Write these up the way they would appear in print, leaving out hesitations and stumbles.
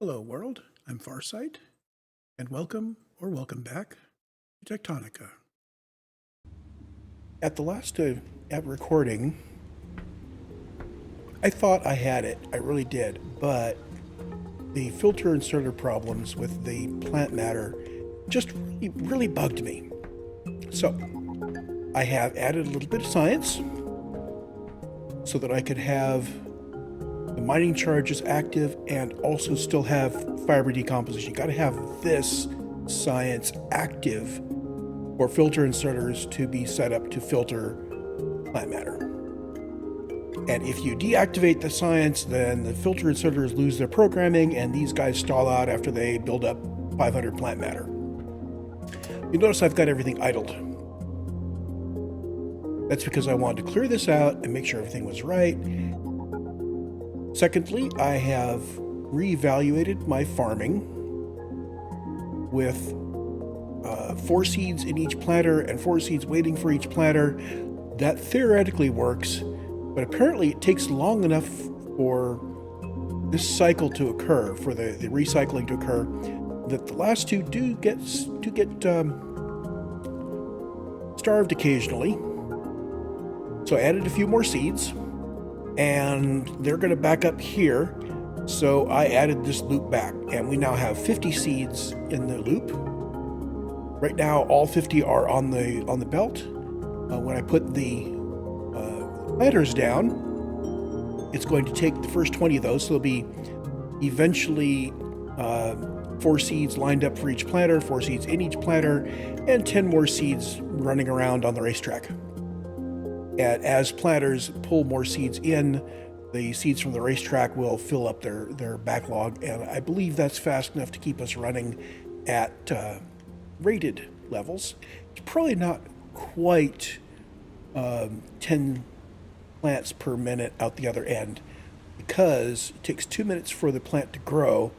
Hello world, I'm Farsight, and welcome or welcome back to Techtonica. At the last recording, I thought I had it, I really did, but the filter inserter problems with the plant matter just really bugged me. So, I have added a little bit of science so that I could have the mining charges active and also still have fiber decomposition. You got to have this science active for filter inserters to be set up to filter plant matter. And if you deactivate the science, then the filter inserters lose their programming and these guys stall out after they build up 500 plant matter. You notice I've got everything idled. That's because I wanted to clear this out and make sure everything was right. Secondly, I have reevaluated my farming with 4 seeds in each planter and 4 seeds waiting for each planter. That theoretically works, but apparently it takes long enough for this cycle to occur, for the recycling to occur, that the last two do get starved occasionally. So I added a few more seeds, and they're going to back up here. So I added this loop back, and we now have 50 seeds in the loop. Right now, all 50 are on the belt. When I put the planters down, it's going to take the first 20 of those. So there'll be eventually 4 seeds lined up for each planter, 4 seeds in each planter, and 10 more seeds running around on the racetrack. And as planters pull more seeds in, the seeds from the racetrack will fill up their backlog, and I believe that's fast enough to keep us running at rated levels. It's probably not quite 10 plants per minute out the other end, because it takes 2 minutes for the plant to grow,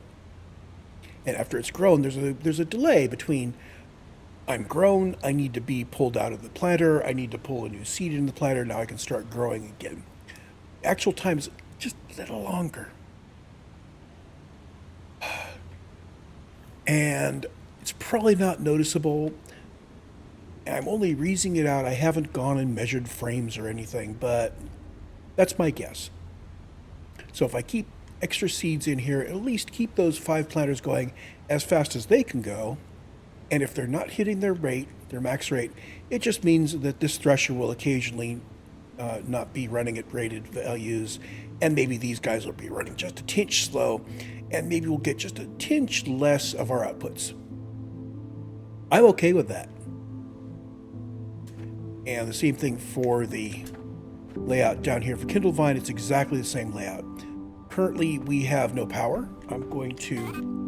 and after it's grown, there's a delay between I'm grown, I need to be pulled out of the planter, I need to pull a new seed in the planter, now I can start growing again. Actual time is just a little longer. And it's probably not noticeable. I'm only reasoning it out. I haven't gone and measured frames or anything, but that's my guess. So if I keep extra seeds in here, at least keep those 5 planters going as fast as they can go. And if they're not hitting their rate, their max rate, it just means that this thresher will occasionally not be running at rated values, and maybe these guys will be running just a tinch slow, and maybe we'll get just a tinch less of our outputs. I'm okay with that. And the same thing for the layout down here for Kindlevine. It's exactly the same layout. Currently, we have no power. I'm going to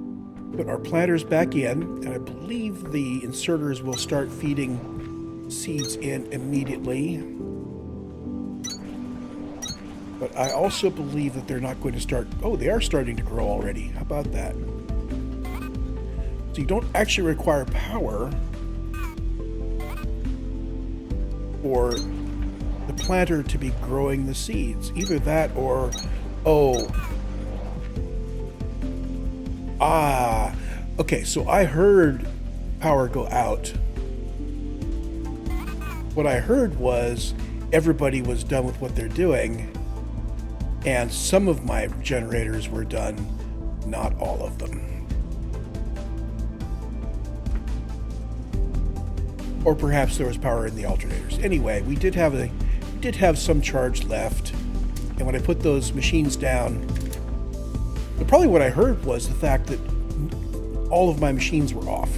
put our planters back in, and I believe the inserters will start feeding seeds in immediately. But I also believe that they're not going to start... Oh, they are starting to grow already. How about that? So you don't actually require power for the planter to be growing the seeds. Either that or... Oh. Okay, so I heard power go out. What I heard was everybody was done with what they're doing, and some of my generators were done, not all of them. Or perhaps there was power in the alternators. Anyway, we did have some charge left, and when I put those machines down, probably what I heard was the fact that all of my machines were off.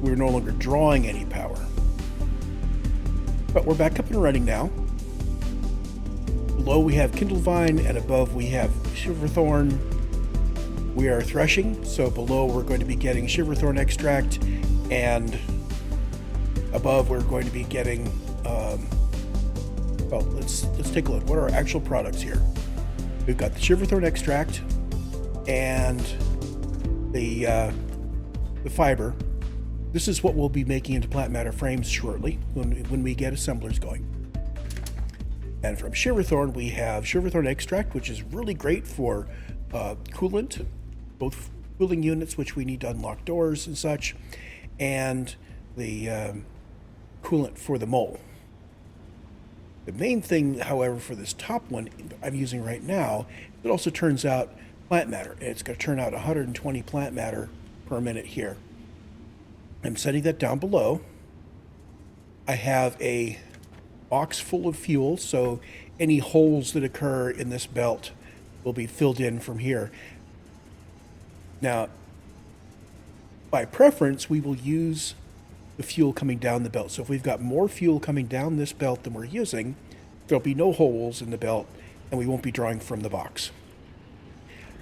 We were no longer drawing any power. But we're back up and running now. Below we have Kindlevine, and above we have Shiverthorn. We are threshing, so below we're going to be getting Shiverthorn extract, and above we're going to be getting, well, let's take a look. What are our actual products here? We've got the Shiverthorn extract and the fiber. This is what we'll be making into plant matter frames shortly when we get assemblers going. And from Shiverthorn, we have Shiverthorn extract, which is really great for coolant, both cooling units, which we need to unlock doors and such, and the coolant for the mole. The main thing, however, for this top one I'm using right now, it also turns out plant matter. It's going to turn out 120 plant matter per minute here. I'm setting that down below. I have a box full of fuel, so any holes that occur in this belt will be filled in from here. Now, by preference, we will use the fuel coming down the belt. So if we've got more fuel coming down this belt than we're using, there'll be no holes in the belt, and we won't be drawing from the box.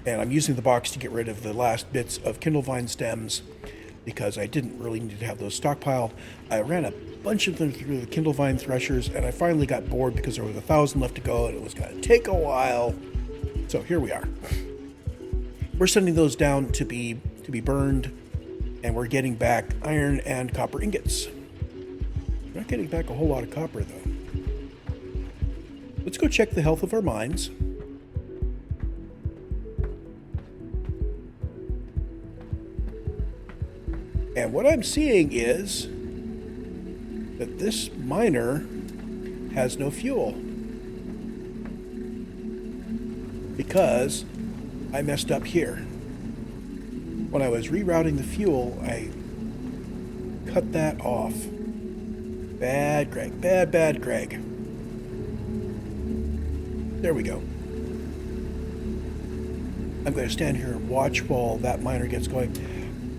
And I'm using the box to get rid of the last bits of Kindle vine stems because I didn't really need to have those stockpiled. I ran a bunch of them through the Kindle vine threshers, and I finally got bored because there was 1,000 left to go, and it was going to take a while. So here we are. We're sending those down to be burned, and we're getting back iron and copper ingots. We're not getting back a whole lot of copper, though. Let's go check the health of our mines. And what I'm seeing is that this miner has no fuel because I messed up here. When I was rerouting the fuel, I cut that off. Bad Greg, bad Greg. There we go. I'm going to stand here and watch while that miner gets going.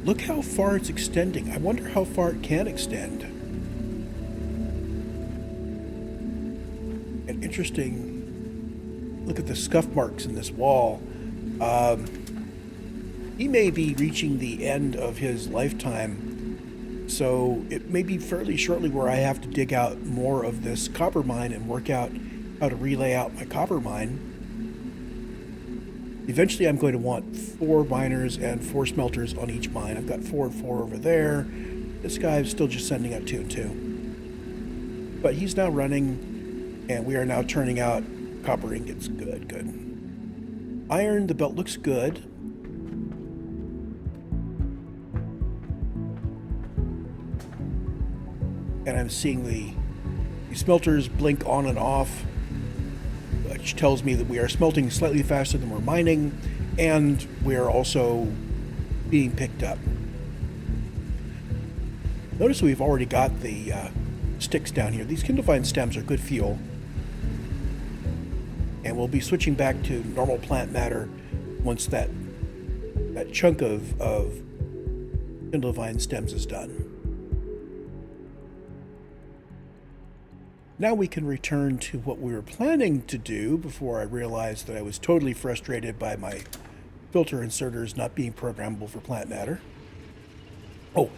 Look how far it's extending. I wonder how far it can extend. An interesting look at the scuff marks in this wall. He may be reaching the end of his lifetime, so it may be fairly shortly where I have to dig out more of this copper mine and work out how to relay out my copper mine. Eventually I'm going to want 4 miners and 4 smelters on each mine. I've got 4 and 4 over there. This guy's still just sending out 2 and 2. But he's now running, and we are now turning out copper ingots. Good. Iron, the belt looks good. And I'm seeing the smelters blink on and off, which tells me that we are smelting slightly faster than we're mining, and we are also being picked up. Notice we've already got the sticks down here. These Kindle vine stems are good fuel, and we'll be switching back to normal plant matter once that chunk of Kindle vine stems is done. Now we can return to what we were planning to do before I realized that I was totally frustrated by my filter inserters not being programmable for plant matter. Oh,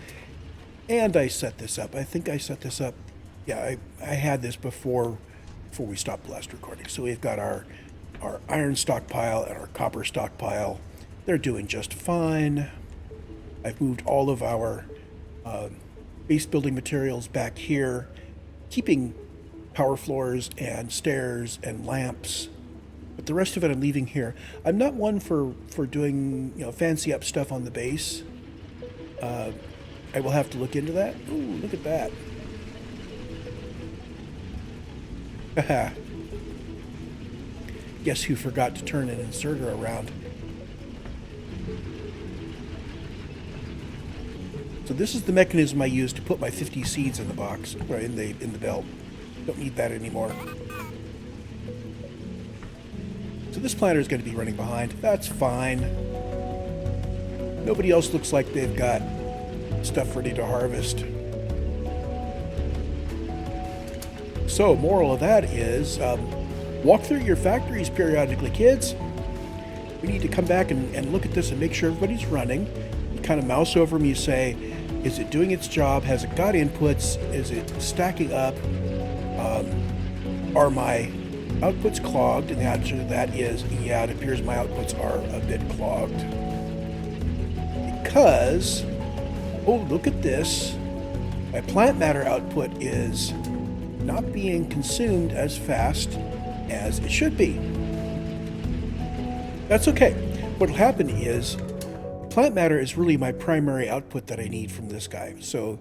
and I set this up. I think I set this up. Yeah, I had this before we stopped the last recording. So we've got our iron stockpile and our copper stockpile. They're doing just fine. I've moved all of our base building materials back here, keeping power floors and stairs and lamps, but the rest of it I'm leaving here. I'm not one for doing fancy up stuff on the base. I will have to look into that. Ooh, look at that. Haha. Guess who forgot to turn an inserter around? So this is the mechanism I use to put my 50 seeds in the box, or in the belt. Don't need that anymore. So this planter is going to be running behind. That's fine. Nobody else looks like they've got stuff ready to harvest. So, moral of that is, walk through your factories periodically, kids. We need to come back and look at this and make sure everybody's running. You kind of mouse over them, you say, is it doing its job? Has it got inputs? Is it stacking up? Are my outputs clogged? And the answer to that is, yeah, it appears my outputs are a bit clogged. Because, oh, look at this. My plant matter output is not being consumed as fast as it should be. That's okay. What'll happen is plant matter is really my primary output that I need from this guy. So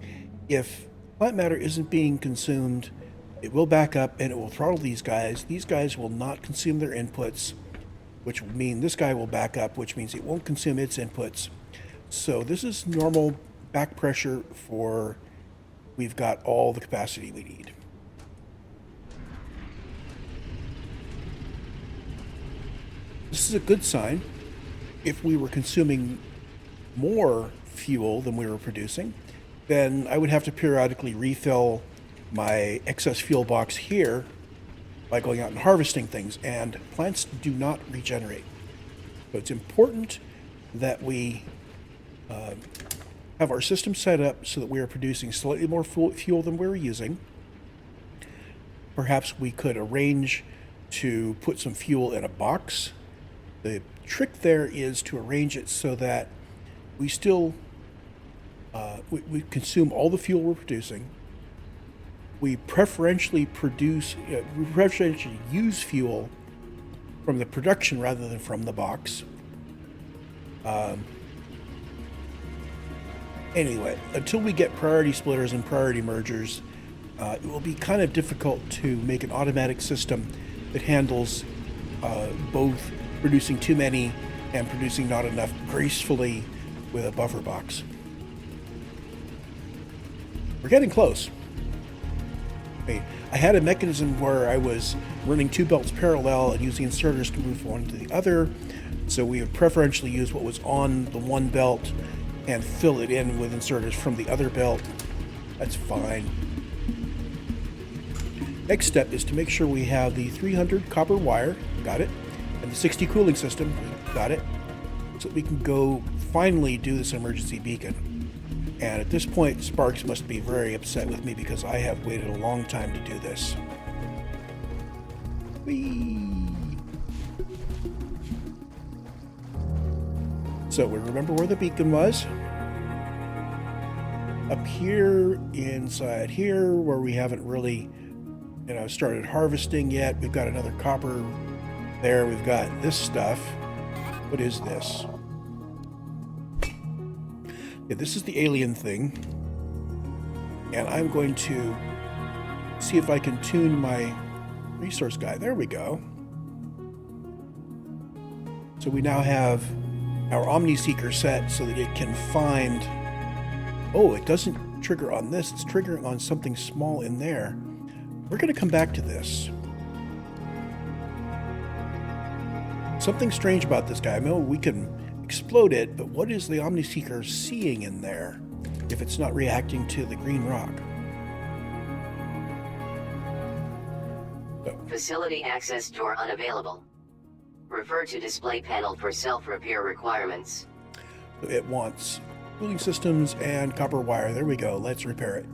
if plant matter isn't being consumed, it will back up and it will throttle these guys. These guys will not consume their inputs, which will mean this guy will back up, which means it won't consume its inputs. So this is normal back pressure for we've got all the capacity we need. This is a good sign. If we were consuming more fuel than we were producing, then I would have to periodically refill my excess fuel box here by going out and harvesting things, and plants do not regenerate. So it's important that we have our system set up so that we are producing slightly more fuel than we're using. Perhaps we could arrange to put some fuel in a box. The trick there is to arrange it so that we still we consume all the fuel we're producing. We preferentially use fuel from the production rather than from the box. Anyway, until we get priority splitters and priority mergers, it will be kind of difficult to make an automatic system that handles both producing too many and producing not enough gracefully with a buffer box. We're getting close. I had a mechanism where I was running two belts parallel and using inserters to move one to the other. So we would preferentially use what was on the one belt and fill it in with inserters from the other belt. That's fine. Next step is to make sure we have the 300 copper wire, got it, and the 60 cooling system, got it, so that we can go finally do this emergency beacon. And at this point, Sparks must be very upset with me because I have waited a long time to do this. Whee! So we remember where the beacon was. Up here, inside here, where we haven't really, started harvesting yet. We've got another copper there. We've got this stuff. What is this? Yeah, this is the alien thing. And I'm going to see if I can tune my resource guy. There we go. So we now have our Omni Seeker set so that it can find... Oh, it doesn't trigger on this. It's triggering on something small in there. We're going to come back to this. Something strange about this guy. I know we can explode it, but what is the Omni Seeker seeing in there if it's not reacting to the green rock? Facility access door unavailable. Refer to display panel for self-repair requirements. So it wants cooling systems and copper wire. There we go. Let's repair it.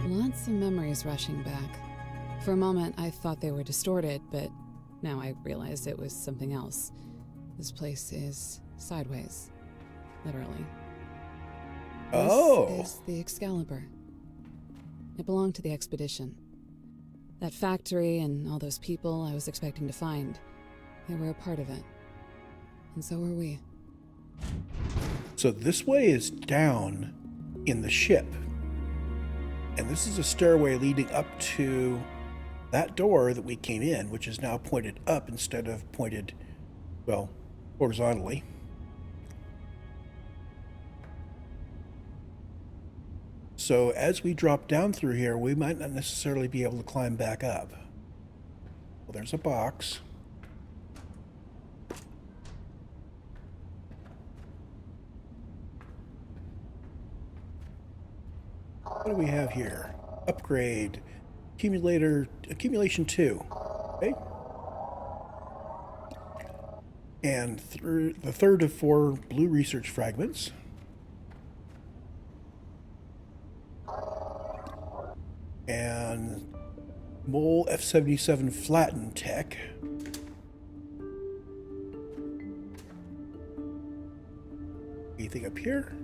Lots of memories rushing back. For a moment, I thought they were distorted, but now I realized it was something else. This place is sideways. Literally. Oh! This is the Excalibur. It belonged to the expedition. That factory and all those people I was expecting to find, they were a part of it. And so were we. So this way is down in the ship. And this is a stairway leading up to that door that we came in, which is now pointed up instead of pointed, well, horizontally. So as we drop down through here, we might not necessarily be able to climb back up. Well, there's a box. What do we have here? Upgrade. Accumulation 2. Okay. And the third of 4 blue research fragments. And Mole F-77 Flatten Tech. Anything up here?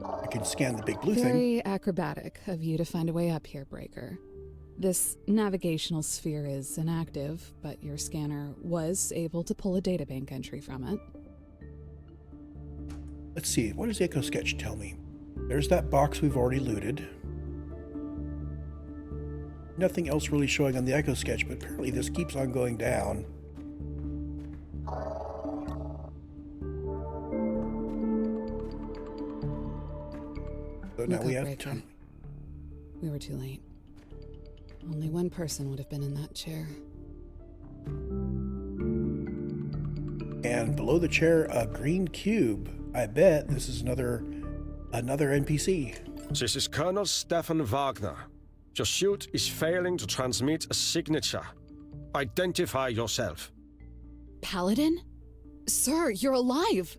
I can scan the big blue thing. Very acrobatic of you to find a way up here, Breaker. This navigational sphere is inactive, but your scanner was able to pull a databank entry from it. Let's see, what does the Echo Sketch tell me? There's that box we've already looted. Nothing else really showing on the Echo Sketch, but apparently this keeps on going down. So now we have time. We were too late. Only one person would have been in that chair. And below the chair, a green cube. I bet this is another NPC. This is Colonel Stefan Wagner. Your suit is failing to transmit a signature. Identify yourself. Paladin? Sir, you're alive!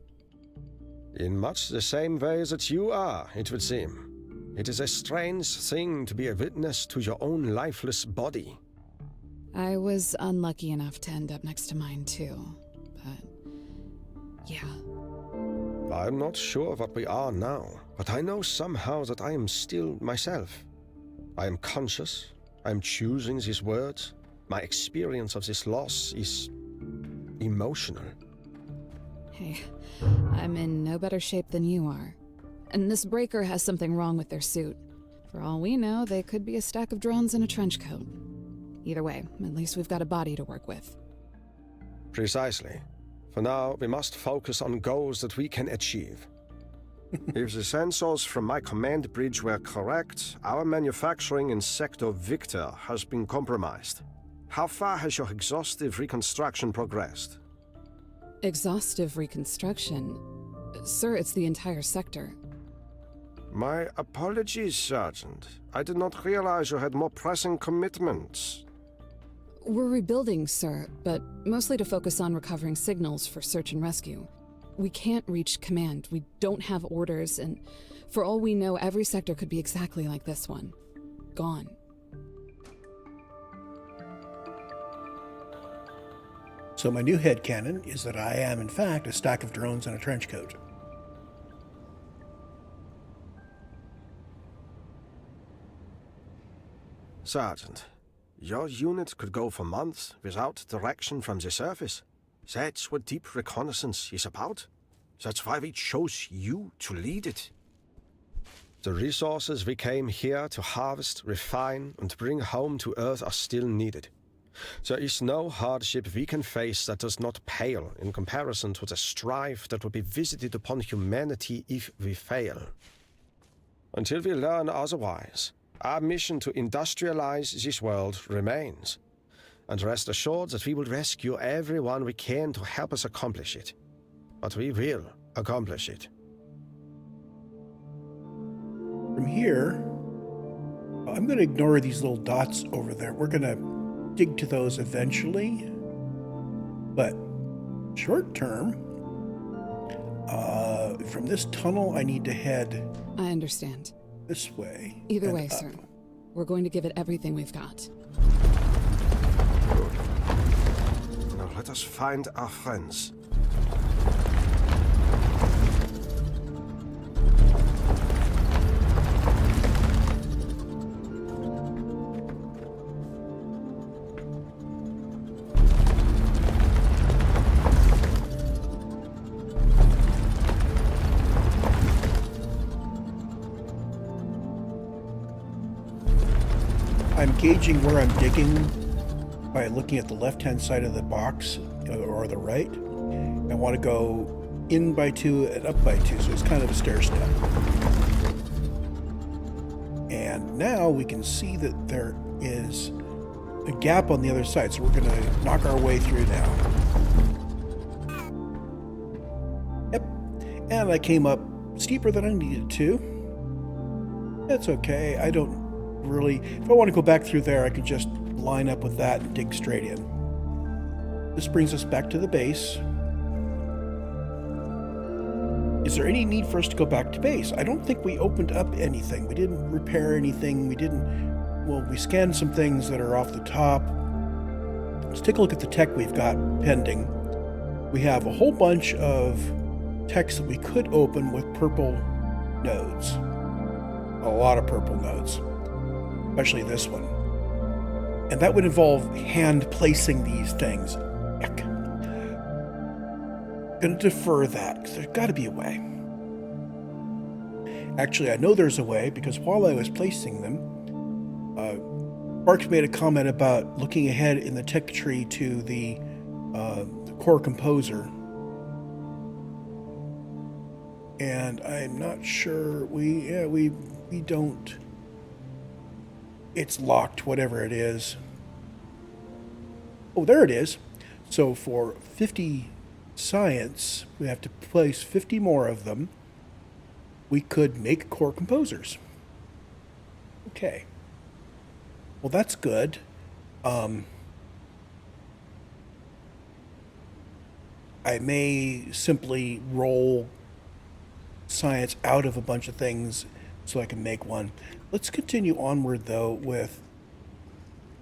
In much the same way that you are, it would seem. It is a strange thing to be a witness to your own lifeless body. I was unlucky enough to end up next to mine too, but yeah. I'm not sure what we are now, but I know somehow that I am still myself. I am conscious, I am choosing these words. My experience of this loss is emotional. Hey, I'm in no better shape than you are. And this breaker has something wrong with their suit. For all we know, they could be a stack of drones in a trench coat. Either way, at least we've got a body to work with. Precisely. For now, we must focus on goals that we can achieve. If the sensors from my command bridge were correct, our manufacturing in Sector Victor has been compromised. How far has your exhaustive reconstruction progressed? Exhaustive reconstruction? Sir, it's the entire sector. My apologies, Sergeant. I did not realize you had more pressing commitments. We're rebuilding, sir, but mostly to focus on recovering signals for search and rescue. We can't reach command, we don't have orders, and for all we know, every sector could be exactly like this one. Gone. So my new headcanon is that I am, in fact, a stack of drones in a trench coat. Sergeant, your unit could go for months without direction from the surface. That's what deep reconnaissance is about. That's why we chose you to lead it. The resources we came here to harvest, refine, and bring home to Earth are still needed. There is no hardship we can face that does not pale in comparison to the strife that will be visited upon humanity if we fail. Until we learn otherwise, our mission to industrialize this world remains. And rest assured that we will rescue everyone we can to help us accomplish it. But we will accomplish it. From here, I'm going to ignore these little dots over there. We're going to dig to those eventually. But short term, from this tunnel, I need to head... I understand. This way. Either way, up. sir. We're going to give it everything we've got. Good. Now let us find our friends. I'm gauging where I'm digging by looking at the left-hand side of the box, or the right. I want to go in by 2 and up by 2, so it's kind of a stair step. And now we can see that there is a gap on the other side, so we're going to knock our way through now. Yep, and I came up steeper than I needed to. That's okay, I don't really, if I want to go back through there, I can just line up with that and dig straight in. This brings us back to the base. Is there any need for us to go back to base? I don't think we opened up anything. We didn't repair anything. We scanned some things that are off the top. Let's take a look at the tech we've got pending. We have a whole bunch of techs that we could open with purple nodes. A lot of purple nodes. Especially this one. And that would involve hand placing these things. Heck. Gonna defer that, because there's got to be a way. Actually, I know there's a way, because while I was placing them, Sparks made a comment about looking ahead in the tech tree to the core composer. And I'm not sure we don't. It's locked, whatever it is. Oh, there it is. So for 50 science, we have to place 50 more of them. We could make core composers. Okay. Well, that's good. I may simply roll science out of a bunch of things so I can make one. Let's continue onward, though, with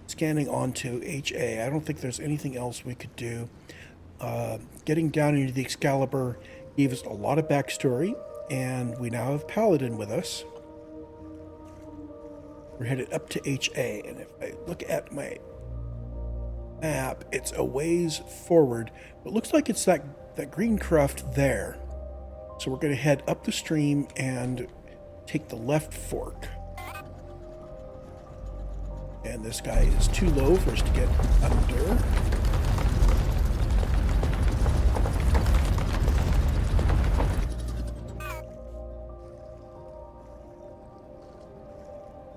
scanning onto HA. I don't think there's anything else we could do. Getting down into the Excalibur gave us a lot of backstory, and we now have Paladin with us. We're headed up to HA, and if I look at my map, it's a ways forward. It looks like it's that green craft there. So we're going to head up the stream and take the left fork. And this guy is too low for us to get under.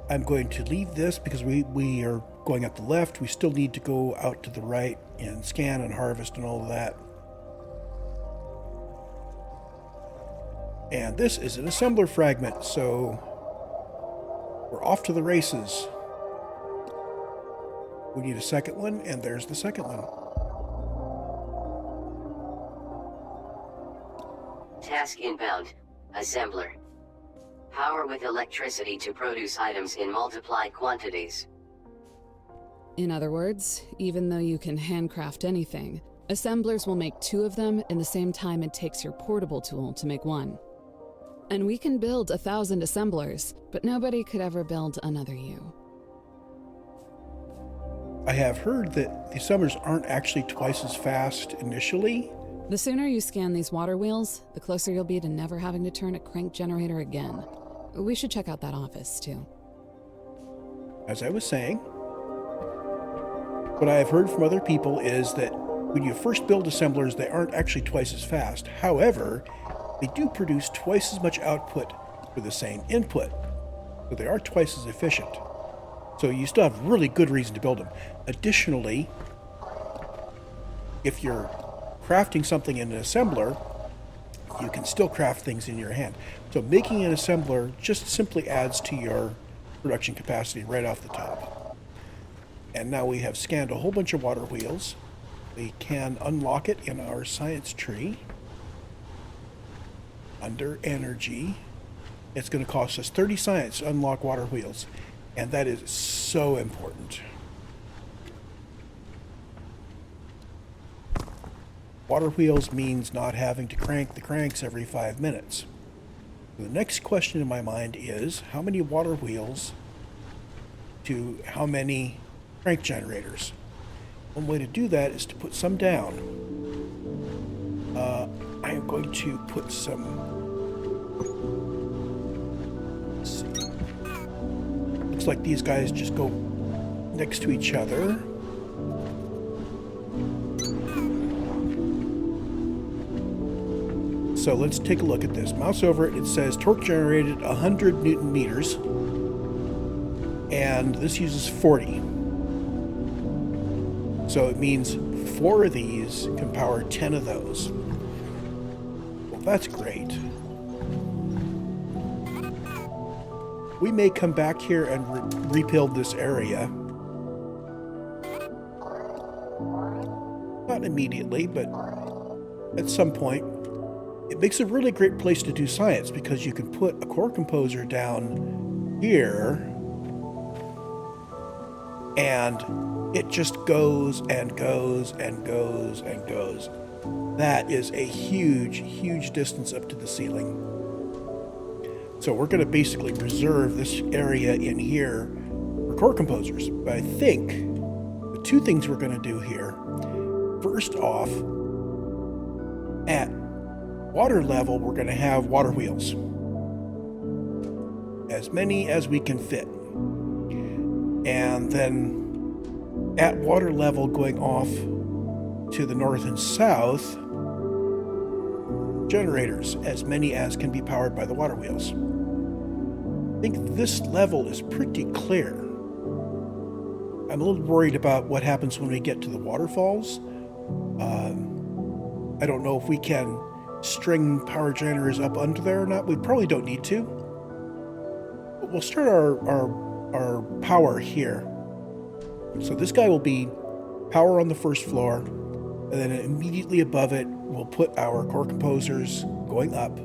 I'm going to leave this because we are going up the left. We still need to go out to the right and scan and harvest and all of that. And this is an assembler fragment, so we're off to the races. We need a second one, and there's the second one. Task inbound. Assembler. Power with electricity to produce items in multiplied quantities. In other words, even though you can handcraft anything, assemblers will make 2 of them in the same time it takes your portable tool to make 1. And we can build 1,000 assemblers, but nobody could ever build another you. I have heard that the assemblers aren't actually twice as fast initially. The sooner you scan these water wheels, the closer you'll be to never having to turn a crank generator again. We should check out that office, too. As I was saying, what I have heard from other people is that when you first build assemblers, they aren't actually twice as fast. However, they do produce twice as much output for the same input. So they are twice as efficient. So you still have really good reason to build them. Additionally, if you're crafting something in an assembler, you can still craft things in your hand. So making an assembler just simply adds to your production capacity right off the top. And now we have scanned a whole bunch of water wheels. We can unlock it in our science tree. Under energy. It's going to cost us 30 science to unlock water wheels. And that is so important. Water wheels means not having to crank the cranks every 5 minutes. The next question in my mind is, how many water wheels to how many crank generators? One way to do that is to put some down. I am going to put some... Let's see. Looks like these guys just go next to each other. So let's take a look at this. Mouse over it, it says torque generated 100 Newton meters. And this uses 40. So it means 4 of these can power 10 of those. Well, that's great. We may come back here and rebuild this area. Not immediately, but at some point. It makes a really great place to do science because you can put a core composer down here and it just goes and goes and goes and goes. That is a huge, huge distance up to the ceiling. So we're going to basically reserve this area in here for core composers. But I think two things we're going to do here. First off, at water level, we're going to have water wheels. As many as we can fit. And then at water level going off to the north and south, generators, as many as can be powered by the water wheels. I think this level is pretty clear. I'm a little worried about what happens when we get to the waterfalls. I don't know if we can string power generators up under there or not. We probably don't need to. But we'll start our power here. So this guy will be power on the first floor, and then immediately above it, we'll put our core composers going up.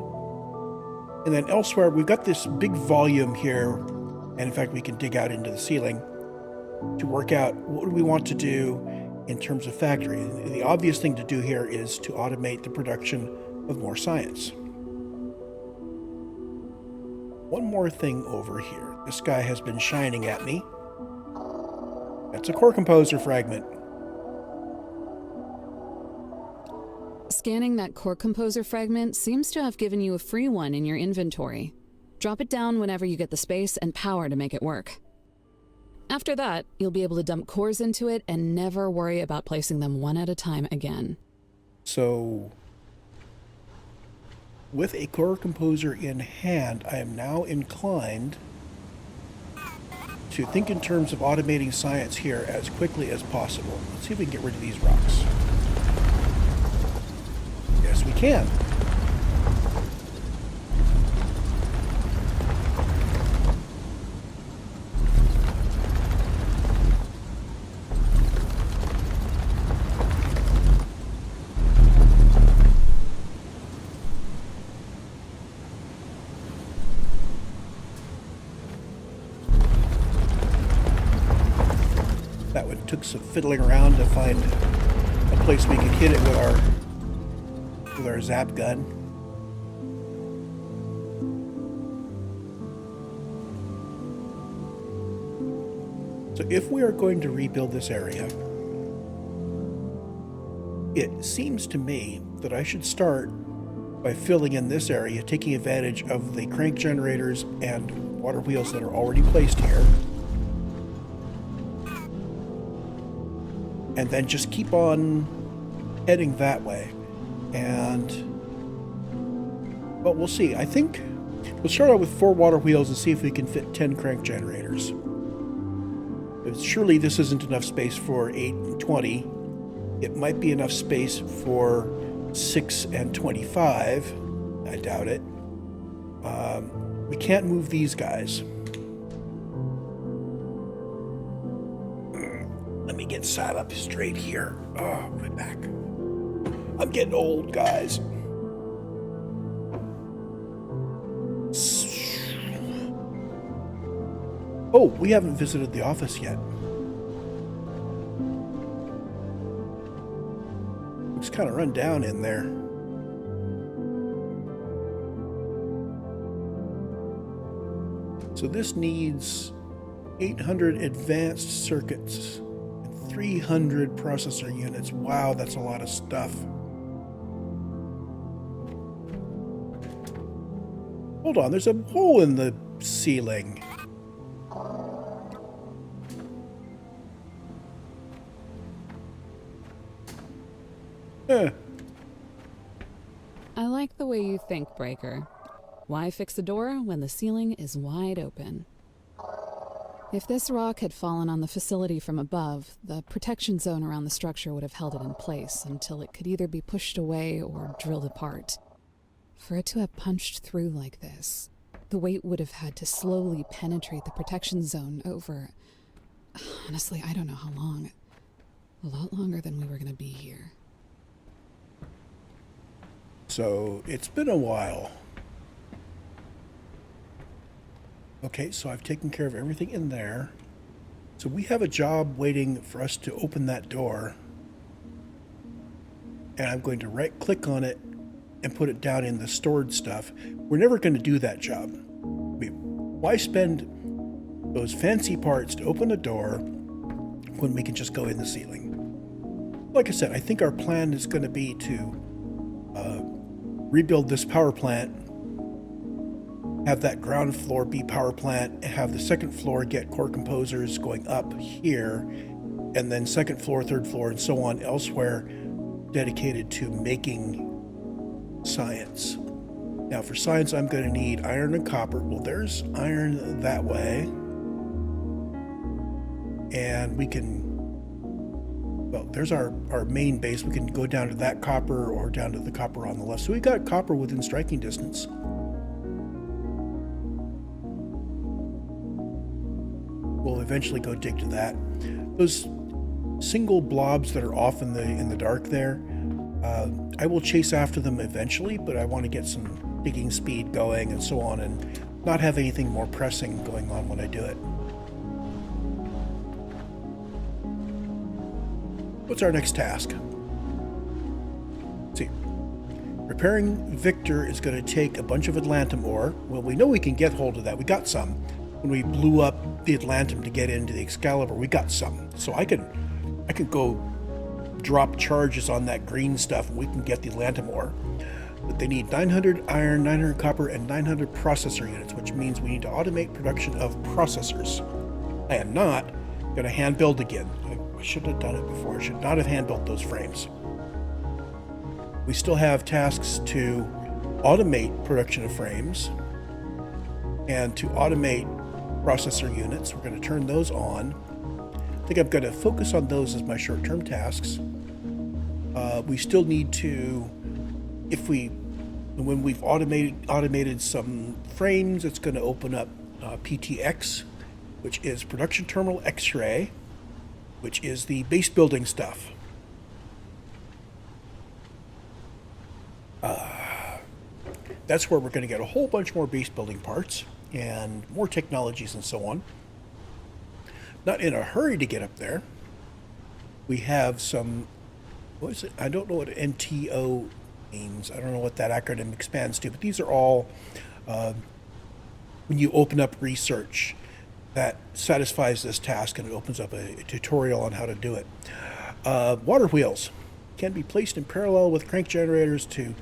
And then elsewhere, we've got this big volume here, and in fact, we can dig out into the ceiling to work out what do we want to do in terms of factory. And the obvious thing to do here is to automate the production of more science. One more thing over here. This guy has been shining at me. That's a core composer fragment. Scanning that core composer fragment seems to have given you a free one in your inventory. Drop it down whenever you get the space and power to make it work. After that, you'll be able to dump cores into it and never worry about placing them one at a time again. So, with a core composer in hand, I am now inclined to think in terms of automating science here as quickly as possible. Let's see if we can get rid of these rocks. Yes, we can. That one took some fiddling around to find a place we could hit it with our zap gun. So if we are going to rebuild this area, it seems to me that I should start by filling in this area, taking advantage of the crank generators and water wheels that are already placed here. And then just keep on heading that way. And, well, we'll see. I think we'll start out with 4 water wheels and see if we can fit 10 crank generators. Surely this isn't enough space for 8 and 20. It might be enough space for 6 and 25. I doubt it. We can't move these guys. Let me get sat up straight here. Oh, my back. I'm getting old, guys. Oh, we haven't visited the office yet. Looks kind of run down in there. So this needs 800 advanced circuits and 300 processor units. Wow, that's a lot of stuff. Hold on, there's a hole in the ceiling. I like the way you think, Breaker. Why fix a door when the ceiling is wide open? If this rock had fallen on the facility from above, the protection zone around the structure would have held it in place until it could either be pushed away or drilled apart. For it to have punched through like this, the weight would have had to slowly penetrate the protection zone over... Honestly, I don't know how long. A lot longer than we were going to be here. So, it's been a while. Okay, so I've taken care of everything in there. So we have a job waiting for us to open that door. And I'm going to right-click on it and put it down in the stored stuff. We're never going to do that job. Why spend those fancy parts to open a door when we can just go in the ceiling. Like I said, I think our plan is going to be to rebuild this power plant, have that ground floor be power plant, have the second floor get core composers going up here, and then second floor, third floor, and so on elsewhere dedicated to making science. Now for science, I'm going to need iron and copper. Well, there's iron that way. And we can, well, there's our main base. We can go down to that copper or down to the copper on the left. So we got copper within striking distance. We'll eventually go dig to that. Those single blobs that are off in the dark there, I will chase after them eventually, but I want to get some digging speed going and so on, and not have anything more pressing going on when I do it. What's our next task? Let's see. Repairing Victor is going to take a bunch of Atlantum ore. Well, we know we can get hold of that. We got some. When we blew up the Atlantum to get into the Excalibur, we got some. So I could go drop charges on that green stuff and we can get the Atlantum ore. But they need 900 iron, 900 copper, and 900 processor units, which means we need to automate production of processors. I am not going to hand build again. I should have done it before. I should not have hand built those frames. We still have tasks to automate production of frames and to automate processor units. We're going to turn those on. I think I'm going to focus on those as my short-term tasks. We still need to, when we've automated some frames, it's going to open up PTX, which is Production Terminal X-Ray, which is the base building stuff. That's where we're going to get a whole bunch more base building parts and more technologies and so on. Not in a hurry to get up there. We have some, what is it? I don't know what NTO means. I don't know what that acronym expands to, but these are all, when you open up research, that satisfies this task and it opens up a tutorial on how to do it. Water wheels can be placed in parallel with crank generators to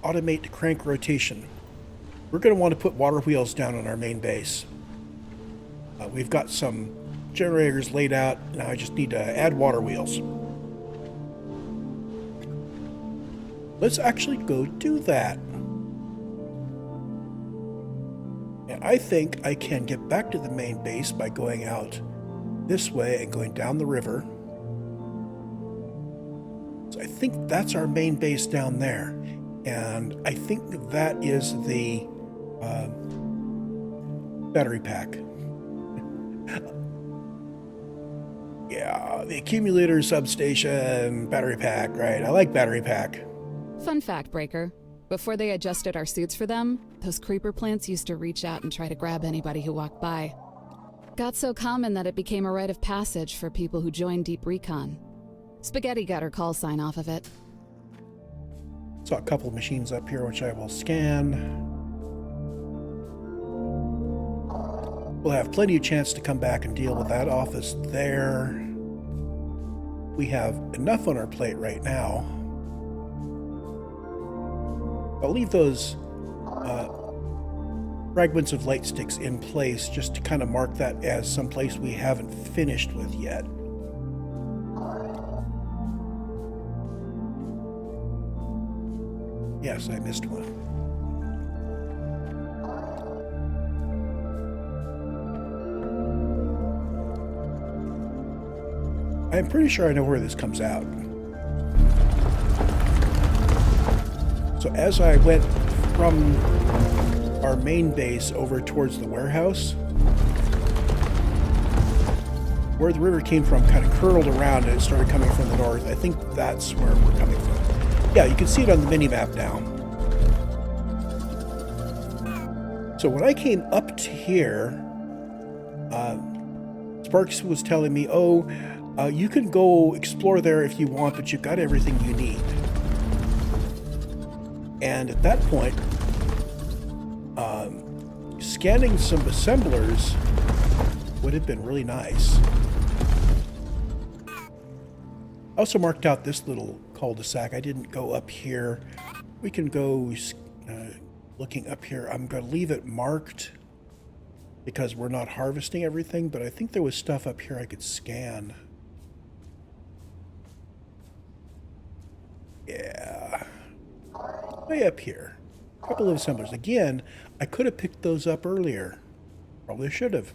automate the crank rotation. We're going to want to put water wheels down on our main base. We've got some generators laid out. Now I just need to add water wheels. Let's actually go do that. And I think I can get back to the main base by going out this way and going down the river. So I think that's our main base down there. And I think that is the battery pack. Yeah, the accumulator substation, battery pack, right? I like battery pack. Fun fact, Breaker. Before they adjusted our suits for them, those creeper plants used to reach out and try to grab anybody who walked by. Got so common that it became a rite of passage for people who joined Deep Recon. Spaghetti got her call sign off of it. Saw a couple of machines up here, which I will scan. We'll have plenty of chance to come back and deal with that office there. We have enough on our plate right now. I'll leave those fragments of light sticks in place just to kind of mark that as someplace we haven't finished with yet. Yes, I missed one. I'm pretty sure I know where this comes out. So as I went from our main base over towards the warehouse, where the river came from kind of curled around and it started coming from the north. I think that's where we're coming from. Yeah, you can see it on the mini-map now. So when I came up to here, Sparks was telling me, you can go explore there if you want, but you've got everything you need. And at that point, scanning some assemblers would have been really nice. Also marked out this little cul-de-sac. I didn't go up here. We can go looking up here. I'm going to leave it marked because we're not harvesting everything, but I think there was stuff up here I could scan. Yeah. Way up here. A couple of assemblers. Again, I could have picked those up earlier. Probably should have.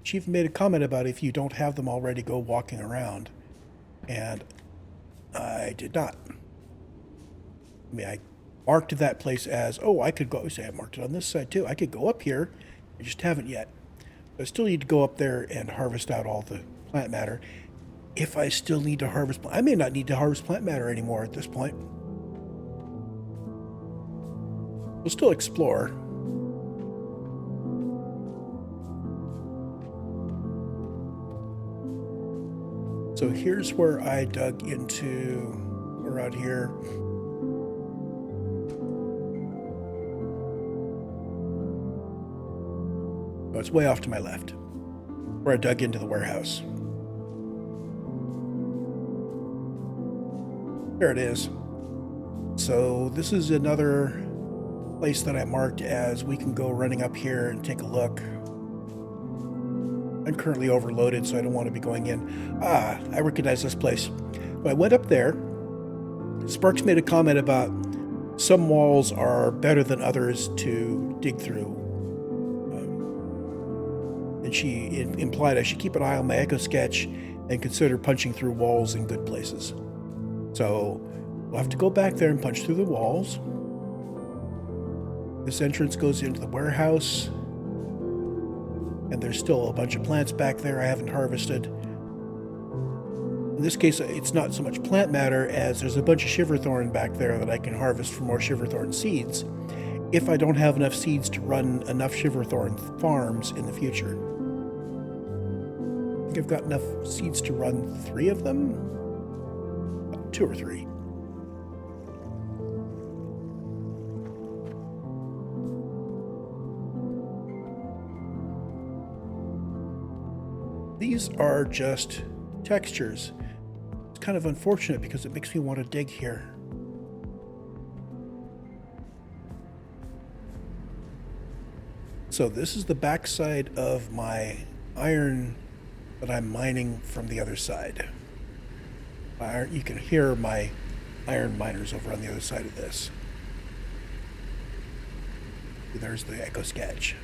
She even made a comment about if you don't have them already, go walking around. And I did not. I mean, I marked that place as, oh, I could go. Say, I marked it on this side too. I could go up here. I just haven't yet. I still need to go up there and harvest out all the plant matter. If I still need to harvest, I may not need to harvest plant matter anymore at this point. We'll still explore. So here's where I dug into, around here. Oh, it's way off to my left, where I dug into the warehouse. There it is. So this is another place that I marked as we can go running up here and take a look. I'm currently overloaded, so I don't want to be going in. Ah, I recognize this place. When I went up there, Sparks made a comment about some walls are better than others to dig through. And she implied I should keep an eye on my echo sketch and consider punching through walls in good places. So we'll have to go back there and punch through the walls. This entrance goes into the warehouse. And there's still a bunch of plants back there I haven't harvested. In this case, it's not so much plant matter as there's a bunch of shiverthorn back there that I can harvest for more shiverthorn seeds if I don't have enough seeds to run enough shiverthorn farms in the future. I think I've got enough seeds to run 3 of them? 2 or 3. These are just textures. It's kind of unfortunate because it makes me want to dig here. So this is the backside of my iron that I'm mining from the other side. You can hear my iron miners over on the other side of this. There's the echo sketch.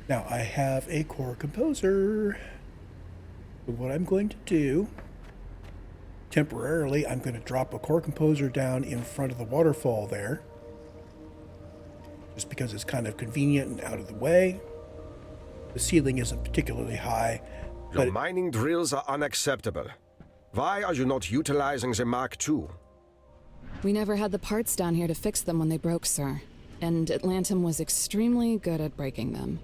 Now I have a core composer. So what I'm going to do, temporarily, I'm going to drop a core composer down in front of the waterfall there. Just because it's kind of convenient and out of the way. The ceiling isn't particularly high. Your mining drills are unacceptable. Why are you not utilizing the Mark II? We never had the parts down here to fix them when they broke, sir. And Atlantum was extremely good at breaking them.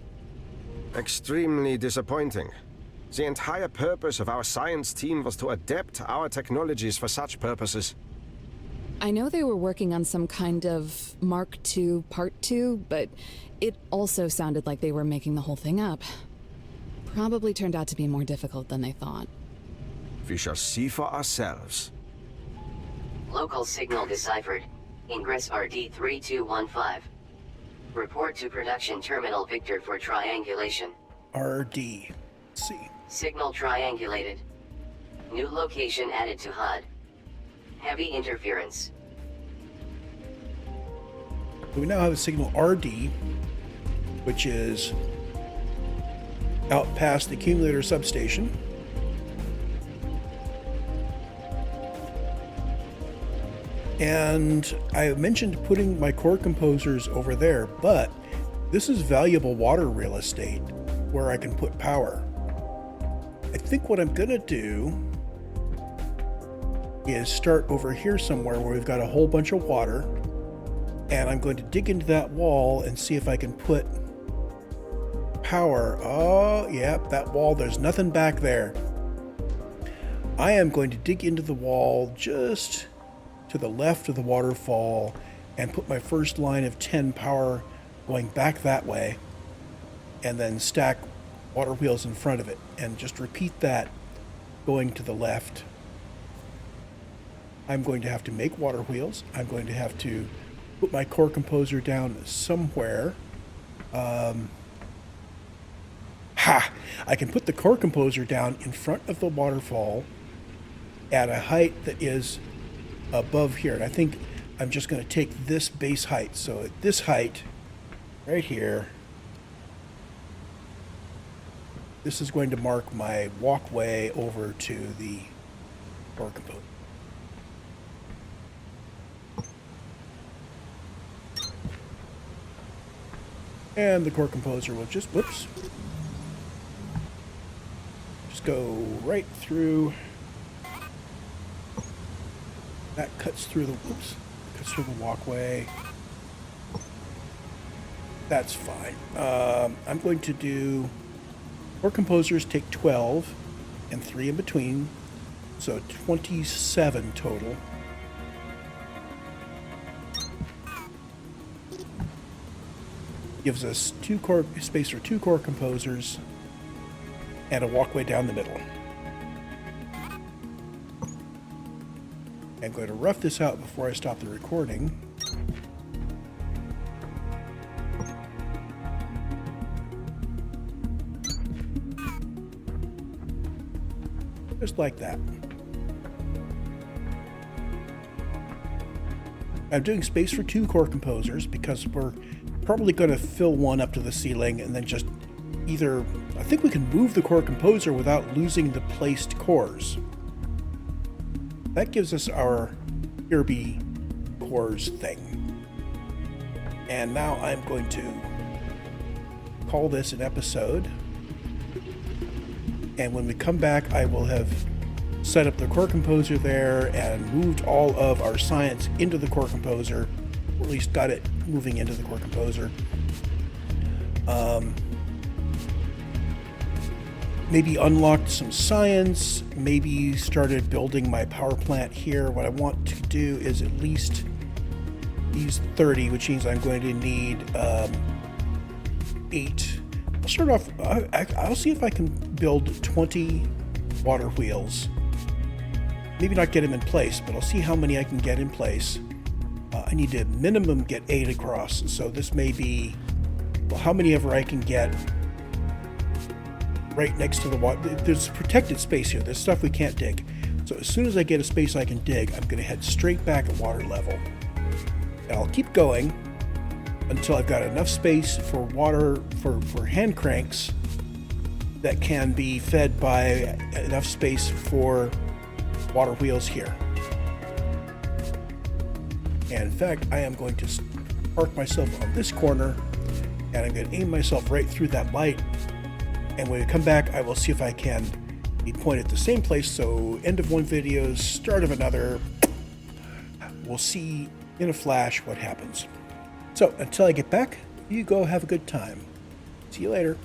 Extremely disappointing. The entire purpose of our science team was to adapt our technologies for such purposes. I know they were working on some kind of Mark II Part 2, but it also sounded like they were making the whole thing up. Probably turned out to be more difficult than they thought. We shall see for ourselves. Local signal deciphered. Ingress RD3215. Report to production terminal Victor for triangulation. RD. Let's see. Signal triangulated. New location added to HUD. Heavy interference. We now have a signal RD, which is out past the accumulator substation. And I mentioned putting my core composers over there, but this is valuable water real estate where I can put power. I think what I'm going to do is start over here somewhere where we've got a whole bunch of water, and I'm going to dig into that wall and see if I can put power. Oh, yep, that wall, there's nothing back there. I am going to dig into the wall just to the left of the waterfall and put my first line of 10 power going back that way, and then stack water wheels in front of it, and just repeat that going to the left. I'm going to have to make water wheels. I'm going to have to put my core composer down somewhere. I can put the core composer down in front of the waterfall at a height that is above here. And I think I'm just going to take this base height. So at this height, right here, this is going to mark my walkway over to the core composer. And the core composer will just, whoops, just go right through. That cuts through the, whoops, cuts through the walkway. That's fine. I'm going to do, core composers take 12 and 3 in between, so 27 total. Gives us space for 2 core composers and a walkway down the middle. I'm going to rough this out before I stop the recording. Just like that. I'm doing space for 2 core composers because we're probably going to fill one up to the ceiling and then just either, I think we can move the core composer without losing the placed cores. That gives us our Kirby cores thing. And now I'm going to call this an episode. And when we come back, I will have set up the core composer there and moved all of our science into the core composer, or at least got it moving into the core composer. Maybe unlocked some science, maybe started building my power plant here. What I want to do is at least these 30, which means I'm going to need 8. I'll start off, I'll see if I can build 20 water wheels. Maybe not get them in place, but I'll see how many I can get in place. I need to minimum get 8 across, so this may be, well, how many ever I can get right next to the water. There's protected space here. There's stuff we can't dig. So as soon as I get a space I can dig, I'm going to head straight back at water level. And I'll keep going until I've got enough space for water, for hand cranks that can be fed by enough space for water wheels here. And in fact, I am going to park myself on this corner, and I'm going to aim myself right through that light. And when we come back, I will see if I can be pointed at the same place. So end of one video, start of another. We'll see in a flash what happens. So until I get back, you go have a good time. See you later.